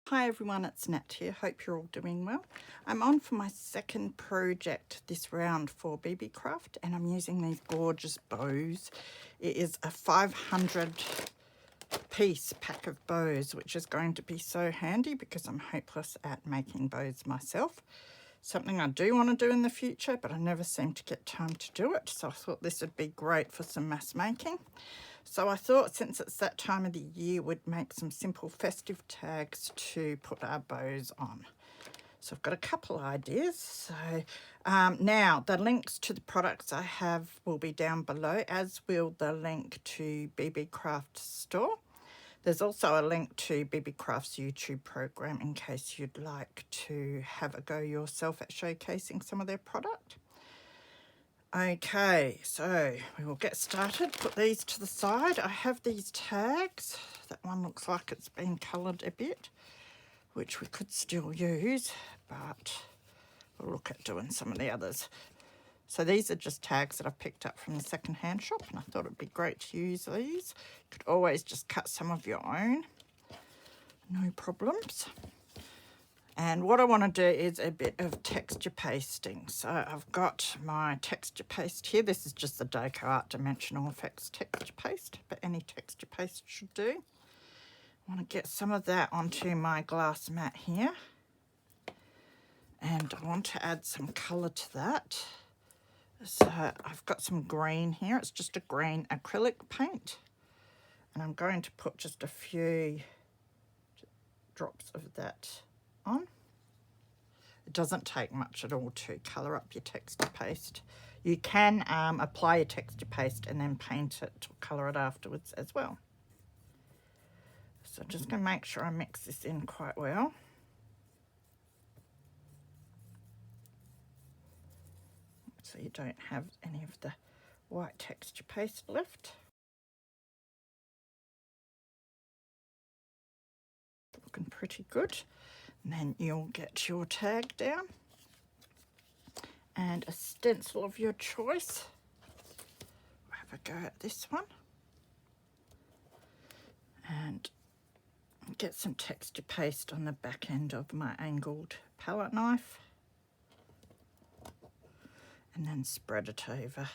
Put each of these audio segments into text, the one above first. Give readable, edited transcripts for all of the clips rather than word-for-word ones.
Hi everyone, it's Nat here. Hope you're all doing well. I'm on for my second project this round for Beebeecraft and I'm using these gorgeous bows. It is a 500 piece pack of bows, which is going to be so handy because I'm hopeless at making bows myself. Something I do want to do in the future, but I never seem to get time to do it. So I thought this would be great for some mass making. So I thought since it's that time of the year, we'd make some simple festive tags to put our bows on. So I've got a couple ideas. So now the links to the products I have will be down below, as will the link to Beebeecraft store. There's also a link to Beebeecraft's YouTube program in case you'd like to have a go yourself at showcasing some of their product. Okay, so we will get started. Put these to the side. I have these tags. That one looks like it's been coloured a bit, which we could still use, but we'll look at doing some of the others. So these are just tags that I've picked up from the second-hand shop, and I thought it'd be great to use these. You could always just cut some of your own, no problems. And what I want to do is a bit of texture pasting. So I've got my texture paste here. This is just the Deco Art Dimensional Effects texture paste, but any texture paste should do. I want to get some of that onto my glass mat here. And I want to add some colour to that. So I've got some green here. It's just a green acrylic paint. And I'm going to put just a few drops of that on. It doesn't take much at all to colour up your texture paste. You can apply your texture paste and then paint it or colour it afterwards as well. So I'm just going to make sure I mix this in quite well. So you don't have any of the white texture paste left. Looking pretty good. And then you'll get your tag down and a stencil of your choice. Have a go at this one and get some texture paste on the back end of my angled palette knife and then spread it over.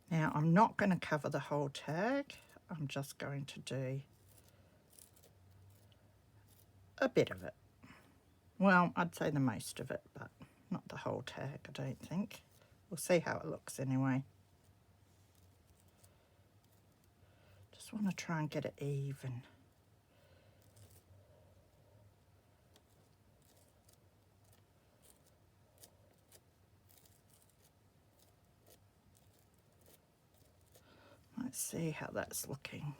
Now I'm not going to cover the whole tag, I'm just going to do a bit of it. Well, I'd say the most of it, but not the whole tag, I don't think. We'll see how it looks anyway. Just want to try and get it even. Let's see how that's looking.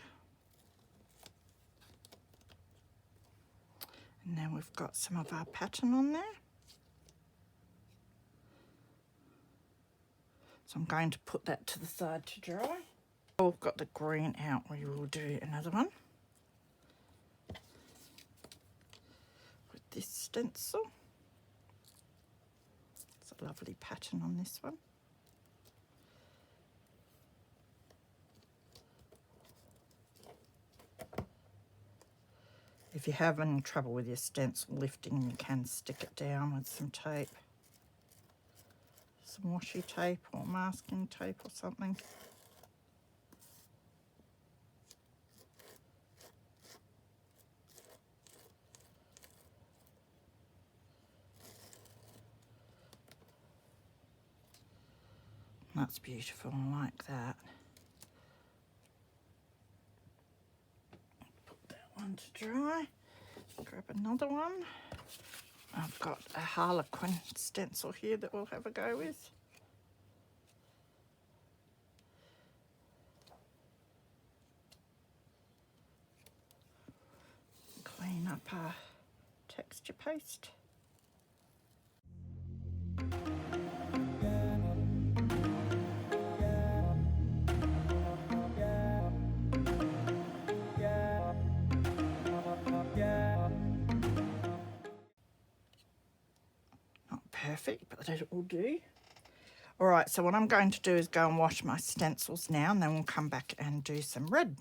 And then we've got some of our pattern on there. So I'm going to put that to the side to dry. We've got the green out, we will do another one with this stencil. It's a lovely pattern on this one. If you're having trouble with your stencil lifting, you can stick it down with some tape. Some washi tape or masking tape or something. That's beautiful, I like that. Put that one to dry. Grab another one. I've got a Harlequin stencil here that we'll have a go with. Clean up our texture paste. perfect, but that will do. All right, so what I'm going to do is go and wash my stencils now, and then we'll come back and do some red.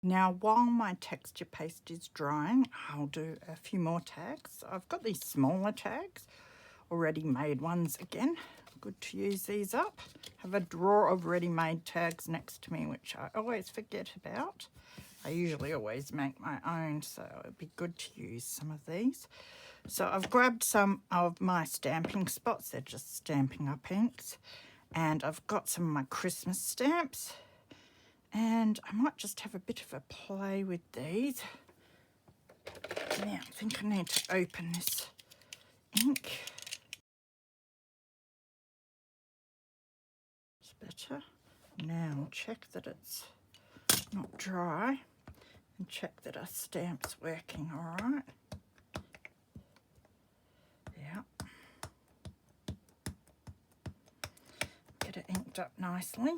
Now, while my texture paste is drying, I'll do a few more tags. I've got these smaller tags, already made ones again. Good to use these up. Have a drawer of ready-made tags next to me, which I always forget about. I usually always make my own, so it'd be good to use some of these. So I've grabbed some of my stamping spots. They're just Stampin' Up! Inks. And I've got some of my Christmas stamps. And I might just have a bit of a play with these. Now, I think I need to open this ink. It's better. Now, I'll check that it's not dry and check that our stamp's working all right. Yeah. Get it inked up nicely.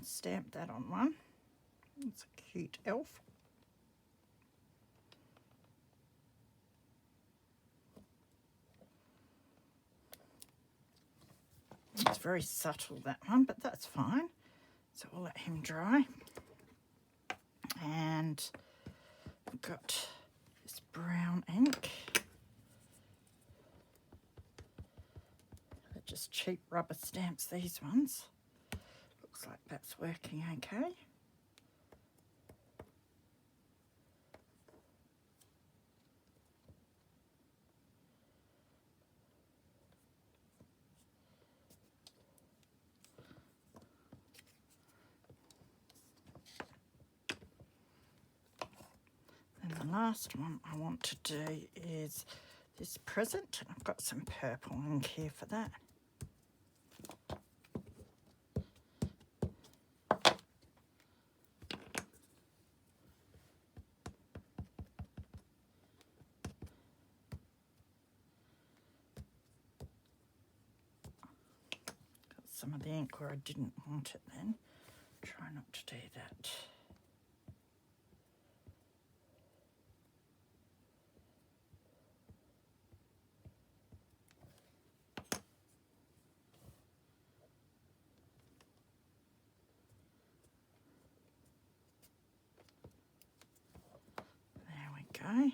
Stamp that on one. It's a cute elf. It's very subtle, that one, but that's fine. So we'll let him dry. And I've got this brown ink. They're just cheap rubber stamps, these ones. Looks like that's working okay. And the last one I want to do is this present, and I've got some purple ink here for that. Some of the ink where I didn't want it then. Try not to do that. There we go.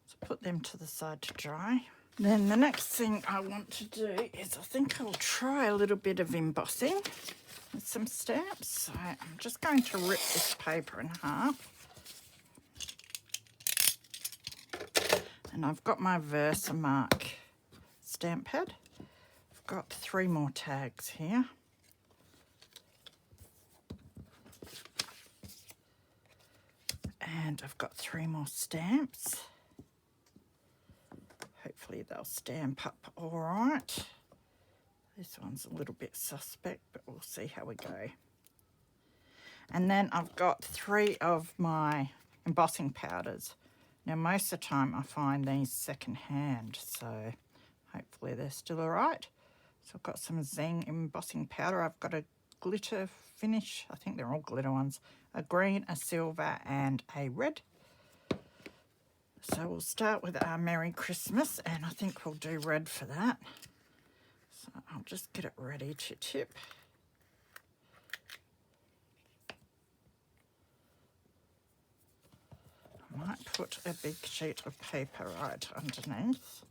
So put them to the side to dry. Then the next thing I want to do is I think I'll try a little bit of embossing with some stamps. So I'm just going to rip this paper in half. And I've got my Versamark stamp pad. I've got 3 more tags here. And I've got 3 more stamps. Hopefully they'll stamp up all right. This one's a little bit suspect, but we'll see how we go. And then I've got 3 of my embossing powders. Now most of the time I find these second hand, so Hopefully they're still all right. So I've got some Zing embossing powder. I've got a glitter finish. I think they're all glitter ones. A green, a silver, and a red. So we'll start with our Merry Christmas, and I think we'll do red for that. So I'll just get it ready to tip. I might put a big sheet of paper right underneath.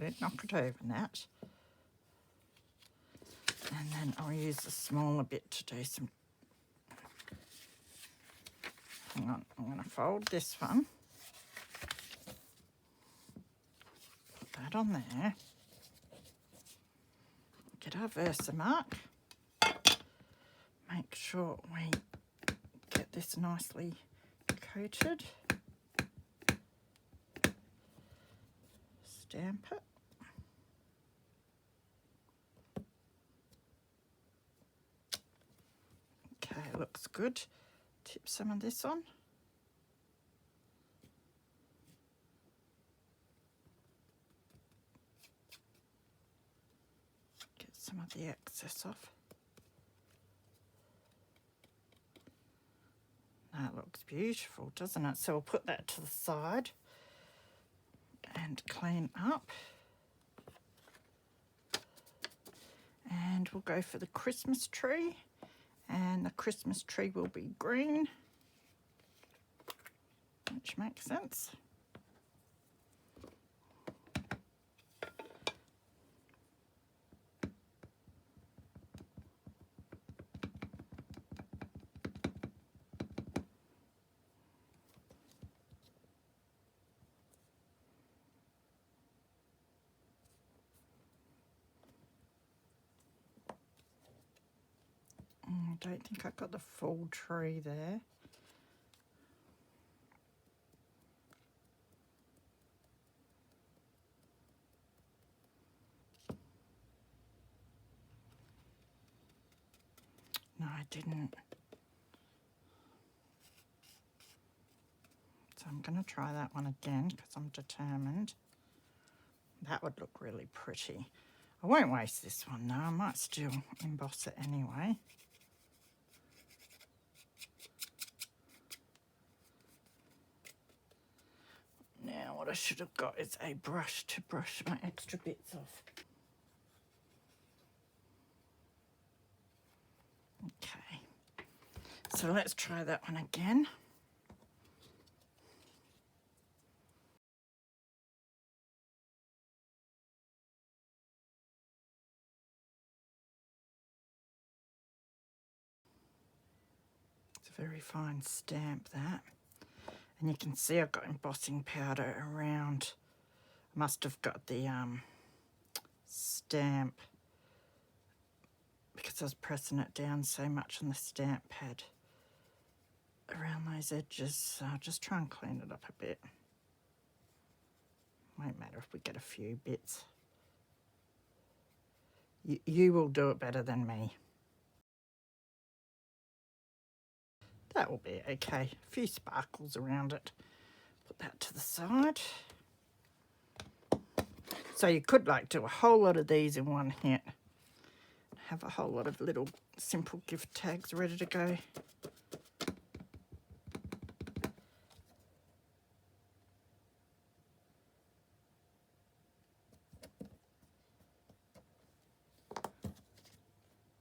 Don't knock it over, Nat. And then I'll use the smaller bit to do some... Hang on, I'm going to fold this one. Put that on there. Get our Versamark. Make sure we get this nicely coated. Stamp it. Okay, looks good. Tip some of this on. Get some of the excess off. That looks beautiful, doesn't it? So we'll put that to the side and clean up. And we'll go for the Christmas tree. And the Christmas tree will be green, which makes sense. I don't think I got the full tree there. No, I didn't. So I'm going to try that one again because I'm determined. That would look really pretty. I won't waste this one though. I might still emboss it anyway. Now what I should have got is a brush to brush my extra bits off. Okay, so let's try that one again. It's a very fine stamp, that. And you can see I've got embossing powder around. I must have got the stamp because I was pressing it down so much on the stamp pad around those edges. So I'll just try and clean it up a bit. Won't matter if we get a few bits. You will do it better than me. That will be okay. A few sparkles around it. Put that to the side. So you could like do a whole lot of these in one hit. Have a whole lot of little simple gift tags ready to go.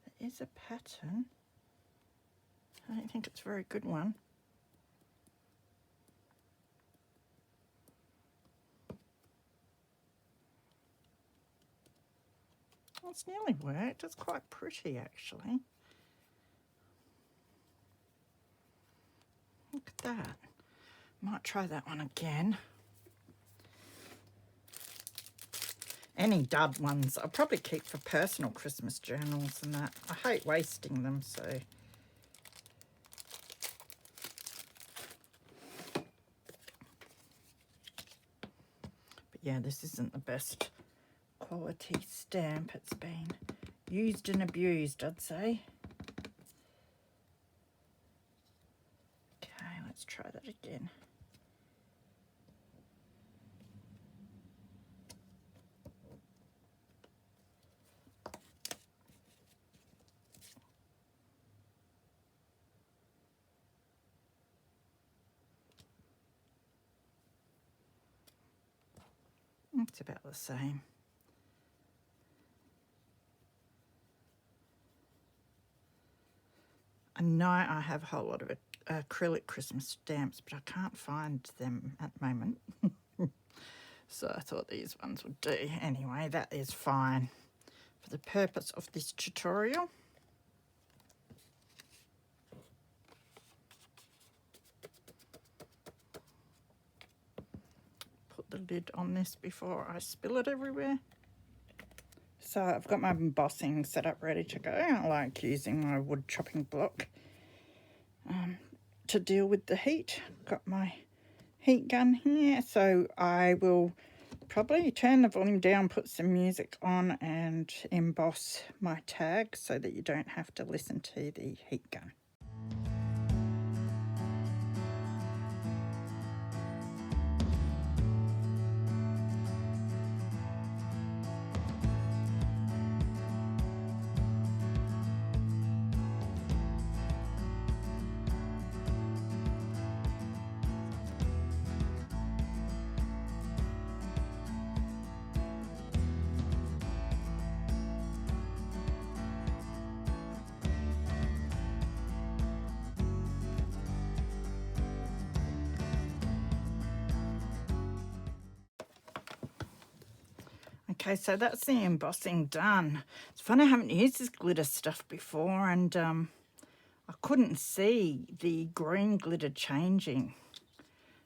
There is a pattern. I don't think it's a very good one. Well, it's nearly worked. It's quite pretty, actually. Look at that. Might try that one again. Any dud ones I'll probably keep for personal Christmas journals and that. I hate wasting them, so... But yeah, this isn't the best quality stamp. It's been used and abused, I'd say. Okay, let's try that again. It's about the same. I know I have a whole lot of acrylic Christmas stamps, but I can't find them at the moment. So I thought these ones would do. Anyway, that is fine for the purpose of this tutorial. Put the lid on this before I spill it everywhere. So I've got my embossing set up ready to go. I like using my wood chopping block to deal with the heat. Got my heat gun here, so I will probably turn the volume down, put some music on and emboss my tag so that you don't have to listen to the heat gun. Okay, so that's the embossing done. It's funny, I haven't used this glitter stuff before, and I couldn't see the green glitter changing.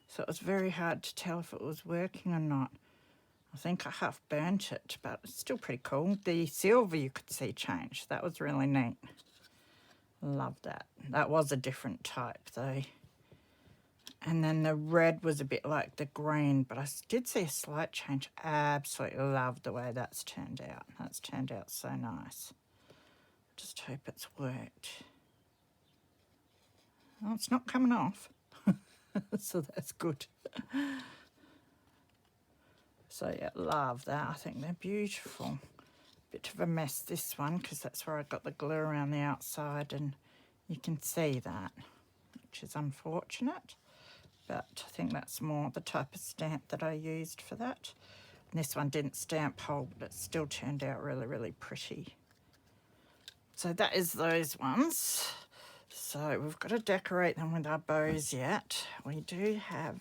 So it was very hard to tell if it was working or not. I think I half burnt it, but it's still pretty cool. The silver you could see change. That was really neat. Love that. That was a different type though. And then the red was a bit like the green, but I did see a slight change. Absolutely love the way that's turned out. That's turned out so nice. Just hope it's worked. Oh, it's not coming off. So that's good. So yeah, love that. I think they're beautiful. Bit of a mess this one, because that's where I got the glue around the outside, and you can see that, which is unfortunate. But I think that's more the type of stamp that I used for that. And this one didn't stamp whole, but it still turned out really, really pretty. So that is those ones. So we've got to decorate them with our bows yet. We do have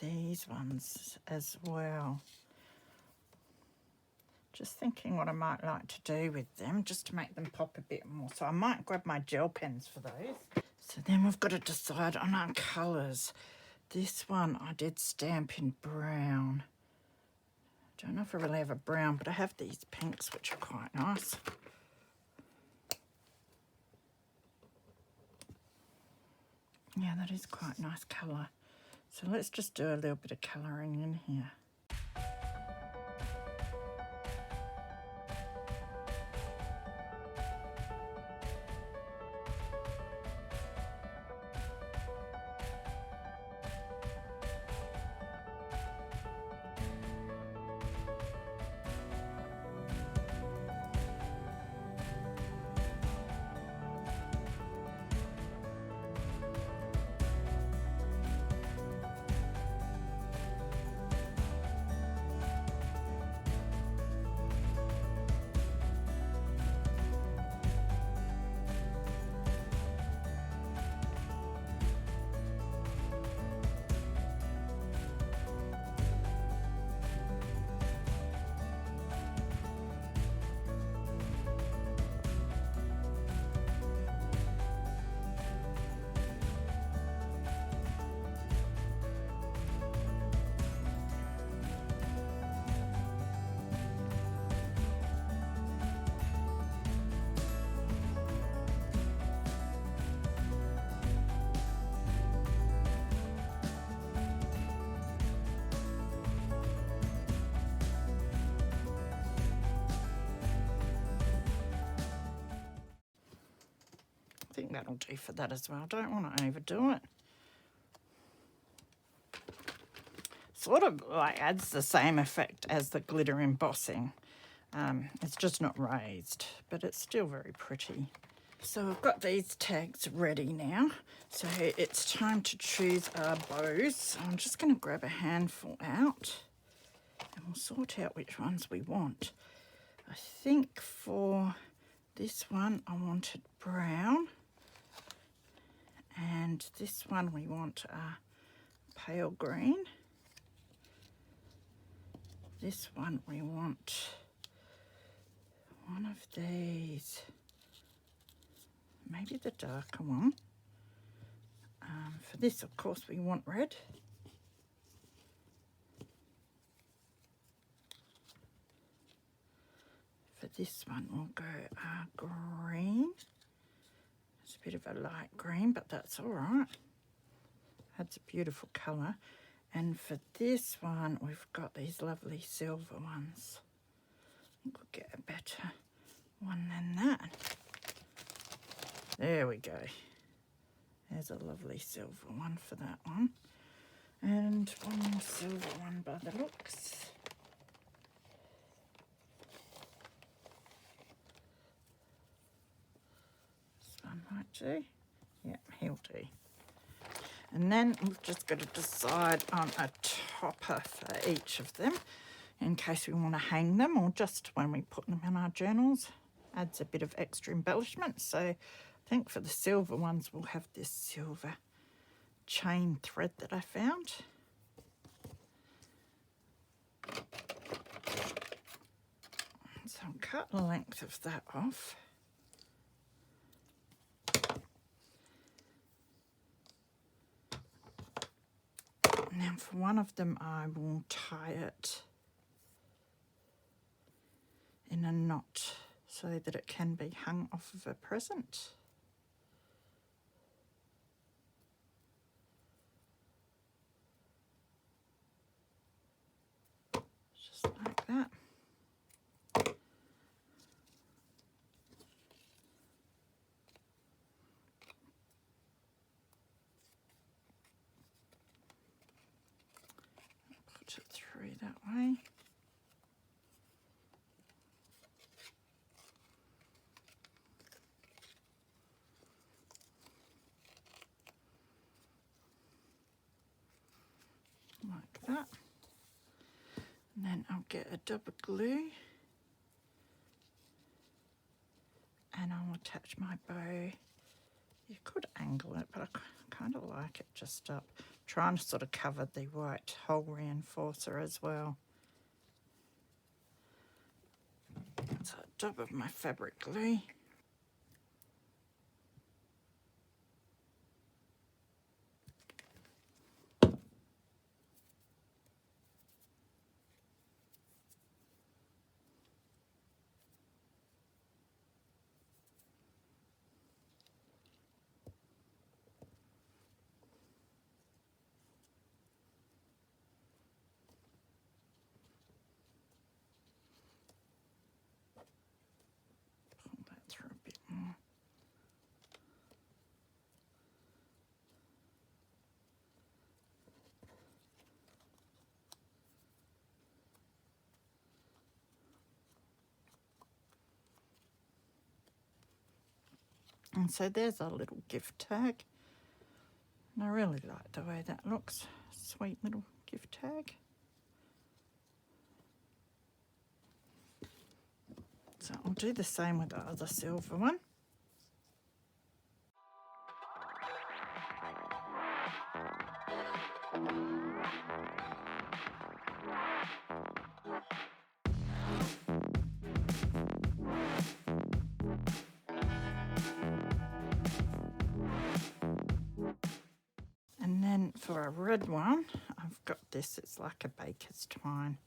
these ones as well. Just thinking what I might like to do with them, just to make them pop a bit more. So I might grab my gel pens for those. So then we've got to decide on our colours. This one I did stamp in brown. Don't know if I really have a brown, but I have these pinks, which are quite nice. Yeah, that is quite a nice colour. So let's just do a little bit of colouring in here. I think that'll do for that as well. I don't want to overdo it. Sort of like adds the same effect as the glitter embossing. It's just not raised, but it's still very pretty. So I've got these tags ready now. So it's time to choose our bows. So I'm just going to grab a handful out. and we'll sort out which ones we want. I think for this one I wanted brown, and this one we want a pale green. This one we want one of these, maybe the darker one. For this, of course, we want red. For this one, we'll go green. It's a bit of a light green, but that's all right. That's a beautiful colour. And for this one, we've got these lovely silver ones. I think we'll get a better one than that. There we go. There's a lovely silver one for that one. And one more silver one by the looks. This one might do. Yep, he'll do. And then we've just got to decide on a topper for each of them in case we want to hang them, or just when we put them in our journals. Adds a bit of extra embellishment. So I think for the silver ones we'll have this silver chain thread that I found. So I'll cut the length of that off. Now for one of them I will tie it in a knot so that it can be hung off of a present. Just like that. Put it through that way. Like that. And then I'll get a double glue and I'll attach my bow. You could angle it, but I kind of like it just up. Trying to sort of cover the white hole reinforcer as well. So a dab of my fabric glue. Through a bit more. And so there's our little gift tag. And I really like the way that looks. Sweet little gift tag. So I'll do the same with the other silver one. And then for a red one, I've got this, it's like a baker's twine.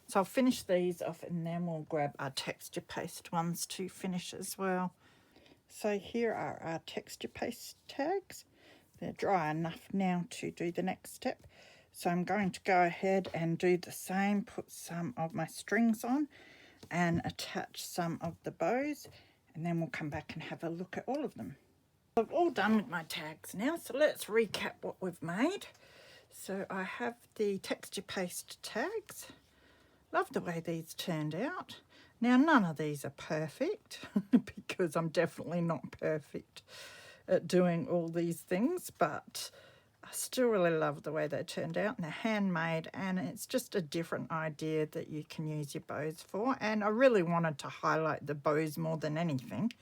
So I'll finish these off and then we'll grab our texture paste ones to finish as well. So here are our texture paste tags. They're dry enough now to do the next step. So I'm going to go ahead and do the same, put some of my strings on and attach some of the bows, and then we'll come back and have a look at all of them. I've all done with my tags now, so let's recap what we've made. So I have the texture paste tags. Love the way these turned out. Now none of these are perfect because I'm definitely not perfect at doing all these things, but I still really love the way they turned out, and they're handmade, and it's just a different idea that you can use your bows for. And I really wanted to highlight the bows more than anything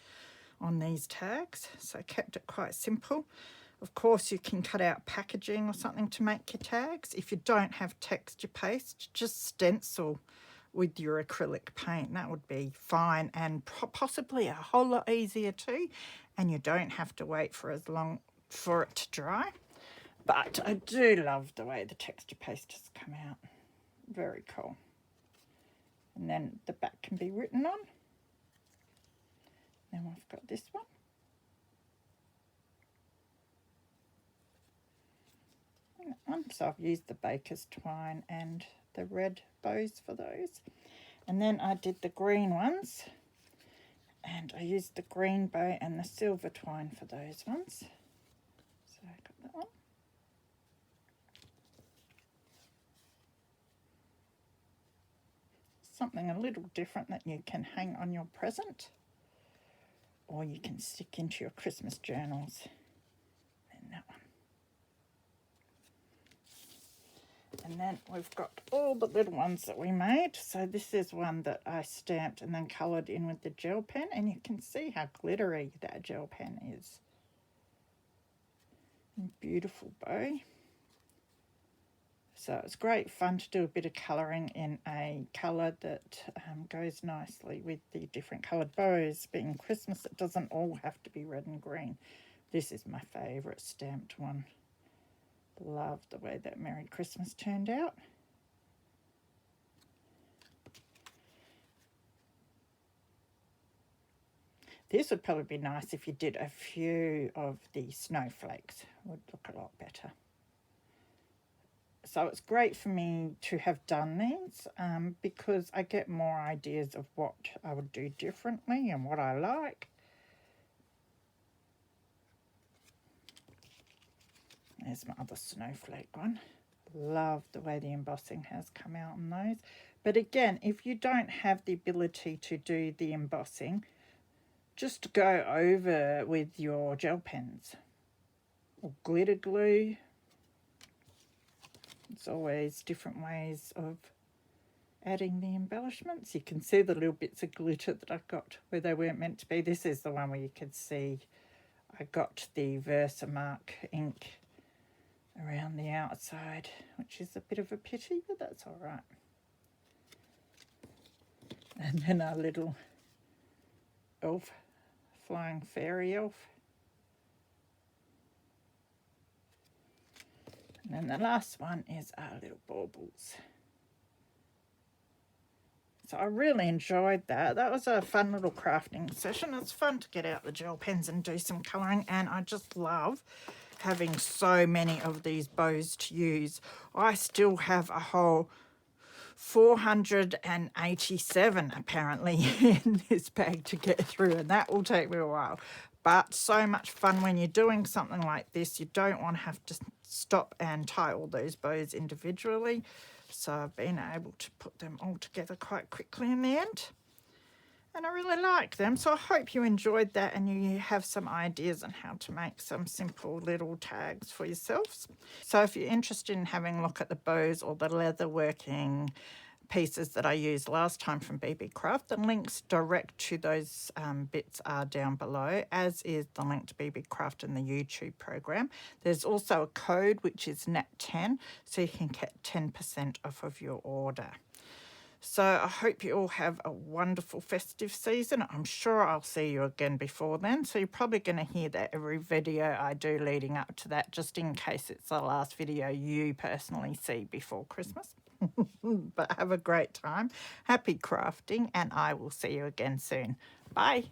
on these tags, so I kept it quite simple. Of course, you can cut out packaging or something to make your tags. If you don't have texture paste, just stencil with your acrylic paint. That would be fine, and possibly a whole lot easier too, and you don't have to wait for as long for it to dry. But I do love the way the texture paste has come out. Very cool. And then the back can be written on. Then we've got this one. So I've used the baker's twine and the red bows for those. And then I did the green ones, and I used the green bow and the silver twine for those ones. So I got that one. Something a little different that you can hang on your present, or you can stick into your Christmas journals. And that one. And then we've got all the little ones that we made. So this is one that I stamped and then coloured in with the gel pen, and you can see how glittery that gel pen is. Beautiful bow. So it's great fun to do a bit of colouring in a colour that goes nicely with the different coloured bows. Being Christmas, it doesn't all have to be red and green. This is my favourite stamped one. Love the way that Merry Christmas turned out. This would probably be nice if you did a few of the snowflakes. It would look a lot better. So it's great for me to have done these because I get more ideas of what I would do differently and what I like. There's my other snowflake one. Love the way the embossing has come out on those. But again, if you don't have the ability to do the embossing, just go over with your gel pens or glitter glue. It's always different ways of adding the embellishments. You can see the little bits of glitter that I got where they weren't meant to be. This is the one where you can see I got the Versamark ink around the outside, which is a bit of a pity, but that's all right. And then our little elf, flying fairy elf. And then the last one is our little baubles. So I really enjoyed that. That was a fun little crafting session. It's fun to get out the gel pens and do some colouring, and I just love having so many of these bows to use. I still have a whole 487 apparently in this bag to get through, and that will take me a while. But so much fun when you're doing something like this. You don't want to have to stop and tie all those bows individually. So I've been able to put them all together quite quickly in the end. And I really like them. So I hope you enjoyed that and you have some ideas on how to make some simple little tags for yourselves. So if you're interested in having a look at the bows or the leather working pieces that I used last time from Beebeecraft, the links direct to those bits are down below, as is the link to Beebeecraft in the YouTube program. There's also a code which is Nat10, so you can get 10% off of your order. So I hope you all have a wonderful festive season. I'm sure I'll see you again before then. So you're probably going to hear that every video I do leading up to that, just in case it's the last video you personally see before Christmas. But have a great time. Happy crafting, and I will see you again soon. Bye.